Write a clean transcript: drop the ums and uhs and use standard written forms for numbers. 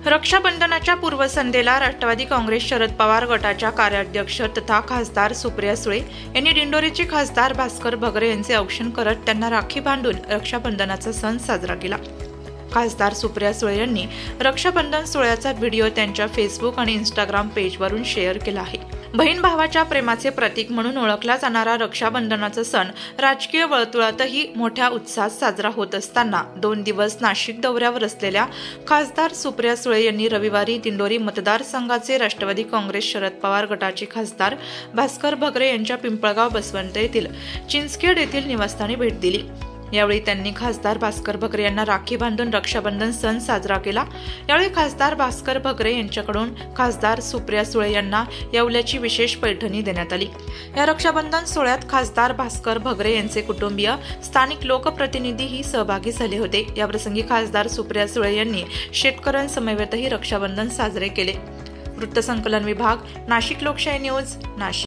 रक्षाबंधनाच्या पूर्वसंध्येला राष्ट्रवादी काँग्रेस शरद पवार गटाच्या कार्याध्यक्ष तथा खासदार सुप्रिया सुळे यांनी दिंडोरीचे खासदार भास्कर भगरे यांचे औक्षण करत त्यांना राखी बांधून रक्षाबंधनाचा सण साजरा केला। खासदार सुप्रिया सुळे यांनी रक्षाबंधन सोहळ्याचा व्हिडिओ त्यांच्या फेसबुक आणि इंस्टाग्राम पेजवरून शेअर केला आहे। बहीण भावाच्या प्रेमाचे प्रतीक म्हणून ओळखला जाणारा रक्षाबंधनाचा सण राजकीय वर्तुळातही मोठ्या उत्साहात साजरा होत असताना 2 दिवस नाशिक दौऱ्यावर असलेल्या खासदार सुप्रिया सुळे यांनी रविवारी दिंडोरी मतदारसंघाचे राष्ट्रवादी काँग्रेस शरद पवार गटाचे खासदार भास्कर भगरे यांच्या पिंपळगाव बसवंत येथील चिंचखेड येथील निवासस्थानी भेट दिली। यावेळी त्यांनी खासदार भास्कर भगरे यांना राखी बांधून रक्षाबंधन सण साजरा केला। यावेळी खासदार भास्कर भगरे यांच्याकडून खासदार सुप्रिया सुळे यांना येवल्याची विशेष पैठणी देण्यात आली। या रक्षाबंधन सोहळ्यात खासदार भास्कर भगरे यांचे कुटुंबीय, स्थानिक लोकप्रतिनिधीही सहभागी झाले होते। याप्रसंगी खासदार सुप्रिया सुळे यांनी शेतकऱ्यांसमवेतही रक्षाबंधन साजरे केले। वृत्तसंकलन विभाग, नाशिक लोकशाही न्यूज, नाशिक।